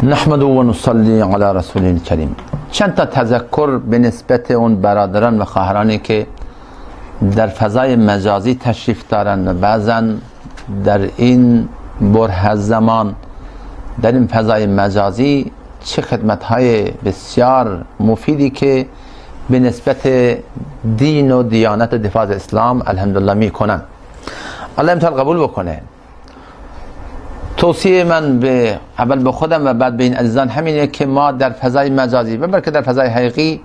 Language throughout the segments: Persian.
نحمد و نصلی علی رسول الکریم. چند تا تذکر به نسبت اون برادران و خواهرانی که در فضای مجازی تشریف دارند و بعضا در این بره زمان در این فضای مجازی چه خدمت‌های بسیار مفیدی که به نسبت دین و دیانت و دفاع از اسلام الحمدلله میکنن. الله امتحان قبول بکنه. توصیه من به اول به خودم و بعد به این عزیزان همینه که ما در فضای مجازی و بلکه در فضای حقیقی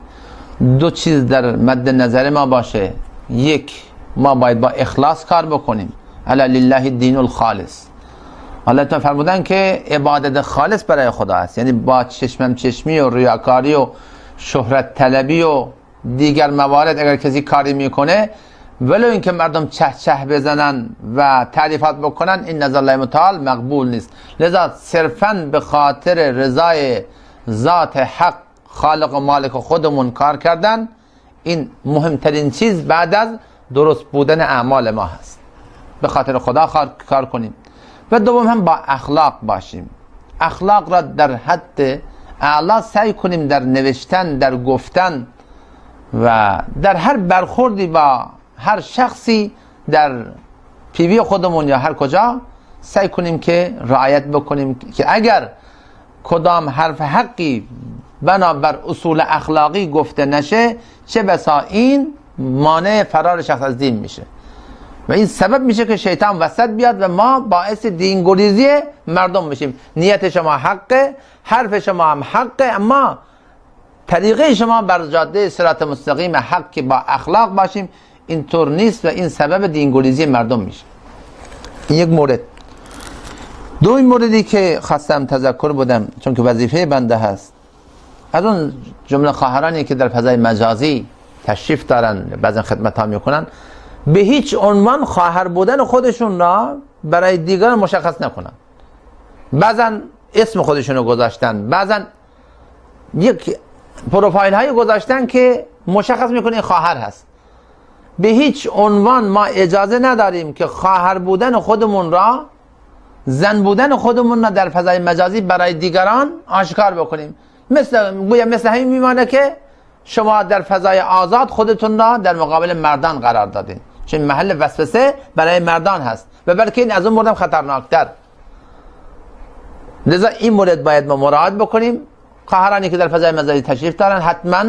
دو چیز در مد نظر ما باشه. یک، ما باید با اخلاص کار بکنیم. الا لله الدین الخالص. الله تعالی فرمودن که عبادت خالص برای خدا است، یعنی با چشمی و ریاکاری و شهرت طلبی و دیگر موارد اگر کسی کاری میکنه ولو اینکه مردم چه چه بزنن و تعریفات بکنن این نظر الله متعال مقبول نیست. لذا صرفاً به خاطر رضای ذات حق خالق و مالک خودمون کار کردن این مهمترین چیز بعد از درست بودن اعمال ما هست. به خاطر خدا کار کنیم و دوم هم با اخلاق باشیم. اخلاق را در حد اعلا سعی کنیم در نوشتن، در گفتن و در هر برخوردی با هر شخصی در پیوی خودمون یا هر کجا سعی کنیم که رعایت بکنیم که اگر کدام حرف حقی بنابر اصول اخلاقی گفته نشه چه بسا این مانع فرار شخص از دین میشه و این سبب میشه که شیطان وسط بیاد و ما باعث دینگریزی مردم میشیم. نیت شما حقه، حرف شما هم حقه، اما طریقه شما بر جاده صراط مستقیم حق که با اخلاق باشیم اینطور نیست و این سبب دینگریزی مردم میشه. این یک مورد. دومین موردی که خواستم تذکر بدم چون که وظیفه بنده هست، از اون جمله خواهرانی که در فضای مجازی تشریف دارن بعضا خدمت ها میکنن به هیچ عنوان خواهر بودن خودشون را برای دیگران مشخص نکنن. بعضا اسم خودشون رو گذاشتن، بعضا یک پروفایل های گذاشتن که مشخص میکنه خواهر هست. به هیچ عنوان ما اجازه نداریم که خواهر بودن خودمون را، زن بودن خودمون را در فضای مجازی برای دیگران آشکار بکنیم. مثل همین میمانه که شما در فضای آزاد خودتون را در مقابل مردان قرار دادین، چون محل وسوسه برای مردان هست و بلکه این از اون مورد خطرناکتر. لذا این مورد باید ما مراعات بکنیم. خواهرانی که در فضای مجازی تشریف دارن حتما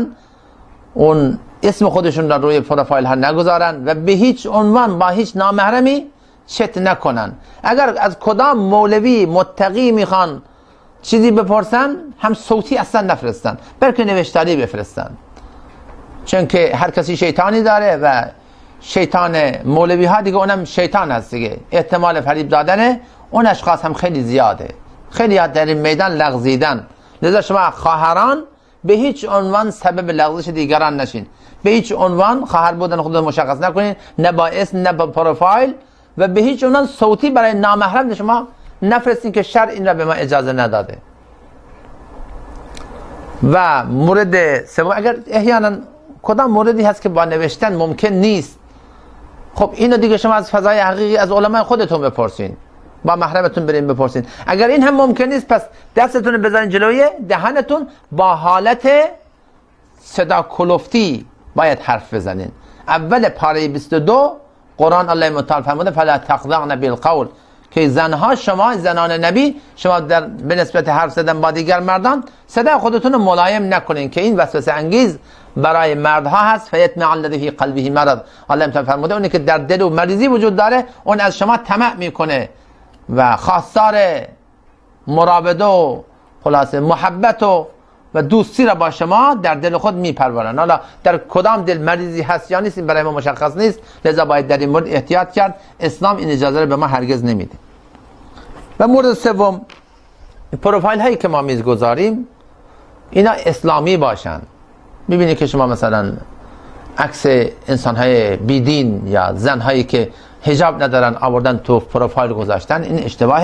اون اسم خودشون را روی پروفایل ها نگذارن و به هیچ عنوان با هیچ نامحرمی چت نکنن. اگر از کدام مولوی متقی میخوان چیزی بپرسن هم صوتی اصلا نفرستن، بلکه نوشتاری بفرستن، چون که هر کسی شیطانی داره و شیطان مولوی ها دیگه اونم شیطان هست دیگه. احتمال فریب دادن اون اشخاص هم خیلی زیاده، خیلی در این میدان لغزیدن. لذا شما خواهران به هیچ عنوان سبب لغزش دیگران نشین. به هیچ عنوان خواهر بودن خودتون مشخص نکنین، نه با اسم نه با پروفایل، و به هیچ عنوان صوتی برای نامحرم شما نفرستین که شرع این را به ما اجازه نداده. و مورد سوم، اگر احیانا کدام موردی هست که با نوشتن ممکن نیست، خب اینو دیگه شما از فضای حقیقی از علمای خودتون بپرسین، با محرمتون برین بپرسین. اگر این هم ممکن نیست پس دستتون بزنین جلوی دهنتون، با حالت صدا کلفتی باید حرف بزنین. اول پاره 22 قرآن الله متعال فرموده فلا تخضعن بالقول، که زنها، شما زنان نبی، شما در به نسبت حرف زدن با دیگر مردان صدا خودتون رو ملایم نکنین که این وسوسه انگیز برای مردها هست. فیطمع الذی فی قلبه مرض، الله متعال فرموده اونی که در دل و مریضی وجود داره اون از شما طمع میکنه و خواستار مراوده و خلاصه محبت و دوستی را با شما در دل خود میپرورن. حالا در کدام دل مریضی هست یا نیست برای ما مشخص نیست، لذا باید در این مورد احتیاط کرد. اسلام این اجازه را به ما هرگز نمیده. و مورد سوم، پروفایل هایی که ما میگذاریم اینا اسلامی باشن. میبینید که شما مثلا عکس انسان های بیدین یا زن هایی که حجاب ندارن آوردن تو پروفایل گذاشتن، این اشتباه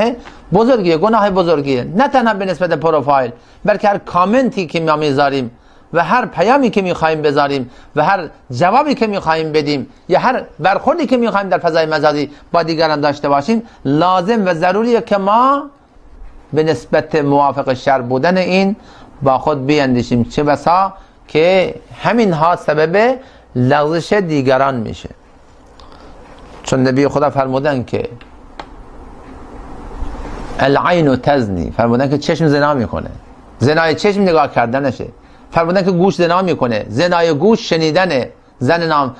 بزرگیه، گناه بزرگیه. نه تنها به نسبت پروفایل، بلکه هر کامنتی که ما میذاریم و هر پیامی که میخوایم بذاریم و هر جوابی که میخوایم بدیم یا هر برخوردی که میخوایم در فضای مجازی با دیگران داشته باشیم، لازم و ضروریه که ما به نسبت موافق شرع بودن این با خود بیندیشیم، چه بسا که همین ها سبب لغزش دیگران میشه. چون نبی خدا فرمودن که العین تزنی، فرمودن که چشم زنا میکنه، زنای چشم نگاه کردنشه. فرمودن که گوش زنا میکنه، زنای گوش شنیدن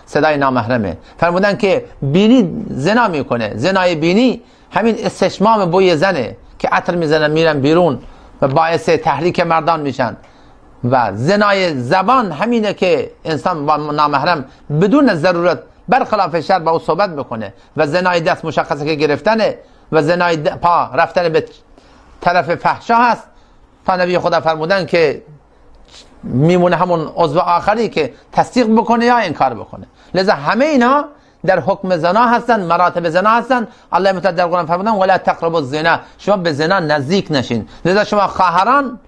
صدای نامحرمه. فرمودن که بینی زنا میکنه، زنای بینی همین استشمام بوی زنه که عطر میزنن میرن بیرون و باعث تحریک مردان میشن. و زنای زبان همینه که انسان با نامحرم بدون ضرورت برخلاف شرع با او صحبت میکنه. و زنای دست مشخصه که گرفتنه، و زنای پا رفتن به طرف فحشا هست، تا نبی خدا فرمودن که میمونه همون عضو آخری که تصدیق بکنه یا انکار بکنه. لذا همه اینا در حکم زنا هستن، مراتب زنا هستن. الله متعال در قرآن فرمودن ولا تقربوا الزنا، شما به زنا نزدیک نشین. لذا شما خواهران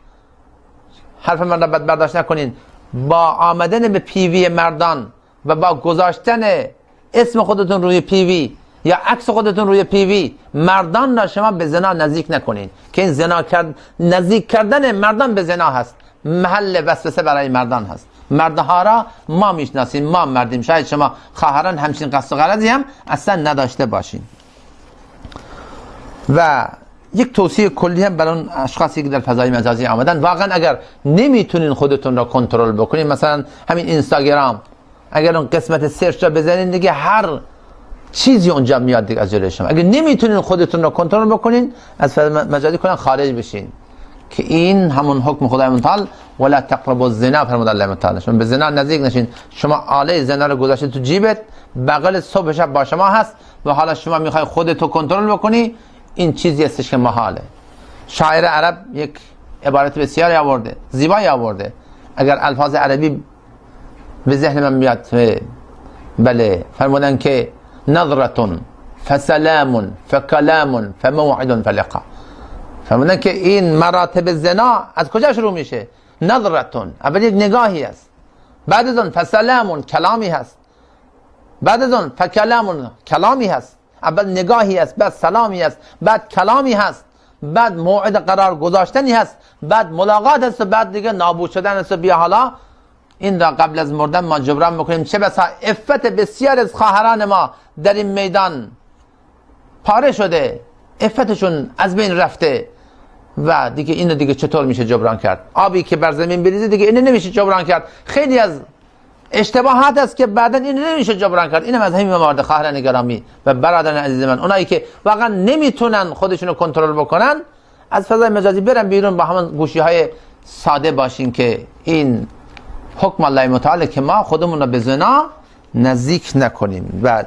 حرف من را برداشت نکنین، با آمدن به پیوی مردان و با گذاشتن اسم خودتون روی پیوی یا عکس خودتون روی پیوی مردان را شما به زنا نزدیک نکنین، که این نزدیک کردن مردان به زنا هست، محل وسوسه برای مردان هست. مردها را ما میشناسیم، ما مردیم. شاید شما خواهران همچین قصد و غرضی هم اصلا نداشته باشین. و یک توصیه کلی هم برای اون اشخاصی که در فضای مجازی آمدن، واقعا اگر نمیتونین خودتون را کنترل بکنین، مثلا همین اینستاگرام، اگر اون قسمت سرچ را بزنین دیگه هر چیزی اونجا میاد دیگه از جلوی شما. اگر نمیتونین خودتون را کنترل بکنین، از فضای مجازی کلا خارج بشین، که این همون حکم خدای متعال ولا تقربوا الزنا فرمود الله متعال. شما به زنا نزدیک نشین. شما آله زنا رو گذاشتید تو جیبت، بغل صبح شب با شما هست و حالا شما میخوای خودتو کنترل بکنی، این چیزی هستش که محاله. شاعر عرب یک عبارت بسیاری آورده، زیبایی آورده. اگر الفاظ عربی به ذهن من بیاد، بله، فرمودن که نظرة فسلام فکلام فموعد فلقا. فرمودن که این مراتب زنا از کجا شروع میشه؟ نظرتون، اول یک نگاهی است، بعد از اون فسلامون کلامی هست، بعد از اون فکلامون کلامی هست. اول نگاهی است، بعد سلامی است، بعد کلامی هست، بعد موعد قرار گذاشتنی هست، بعد ملاقات است و بعد دیگه نابود شدن است. بیا حالا این را قبل از مردن ما جبران میکنیم. چه بسا عفت بسیار از خواهران ما در این میدان پاره شده، عفتشون از بین رفته و دیگه اینو دیگه چطور میشه جبران کرد؟ آبی که بر زمین بریزه دیگه اینو نمیشه جبران کرد. خیلی از اشتباهات است که بعدا اینو نمیشه جبران کرد. اینم از همین موارد. خواهران گرامی و برادران عزیز من، اونایی که واقعا نمیتونن خودشونو کنترل بکنن، از فضای مجازی برن بیرون، با همون گوشی های ساده باشین که این حکم الله متعال که ما خودمون رو به زنا نزدیک نکنیم. و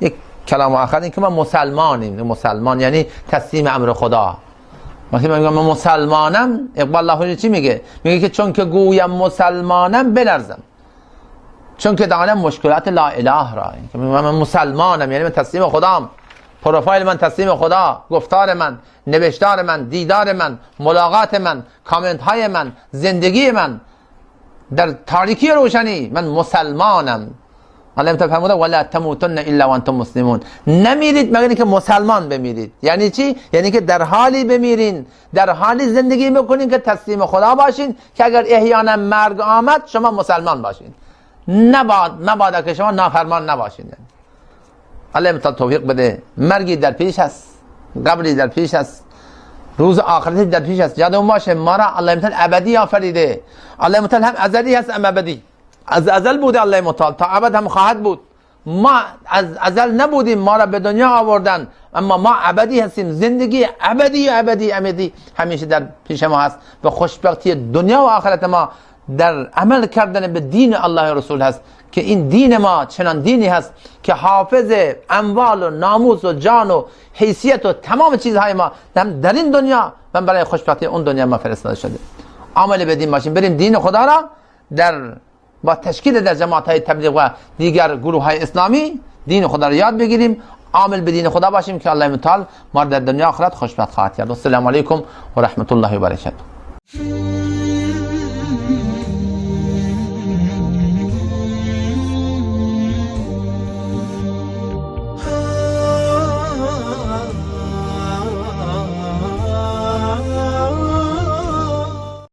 یک کلام آخر این که ما مسلمانیم. مسلمان یعنی تسلیم امر خدا. وقتی من میگم من مسلمانم، اقبال لاهوری چی میگه؟ میگه که چون که گویم مسلمانم بلرزم، چون که دانم مشکلات لا اله را. من مسلمانم یعنی من تسلیم خدام، پروفایل من تسلیم خدا، گفتار من، نوشتار من، دیدار من، ملاقات من، کامنت های من، زندگی من در تاریکی روشنی، من مسلمانم. الله تعالی فرموده ولا تموتن الا وانتم مسلمون، نمیرید مگر اینکه مسلمان بمیرید. یعنی چی؟ یعنی که در حالی بمیرین، در حالی زندگی میکنین که تسلیم خدا باشین، که اگر احیانا مرگ آمد شما مسلمان باشین. نبادا که شما نافرمان نباشین. یعنی الله تعالی توفیق بده. مرگی در پیش هست، قبری در پیش هست، روز آخرتی در پیش هست. یادمون باشه ما را الله تعالی ابدی آفریده. الله تعالی هم ازلی هست هم ابدی. از ازل بوده الله متعال، تا ابد هم خواهد بود. ما از ازل نبودیم، ما را به دنیا آوردن، اما ما ابدی هستیم. زندگی ابدی همیشه در پیش ما هست و خوشبختی دنیا و آخرت ما در عمل کردن به دین الله رسول هست، که این دین ما چنان دینی هست که حافظ اموال و ناموس و جان و حیثیت و تمام چیزهای ما در این دنیا و برای خوشبختی اون دنیا ما فرستاده شده. عامل به دین باشیم، بریم دین خدا را با تشکیل در جماعت های تبلیغ و دیگر گروه های اسلامی دین خدا را یاد بگیریم، عامل به دین خدا باشیم که الله متعال ما در دنیا آخرت خوشبخت خواهد کرد. السلام علیکم و رحمت الله و برکاته.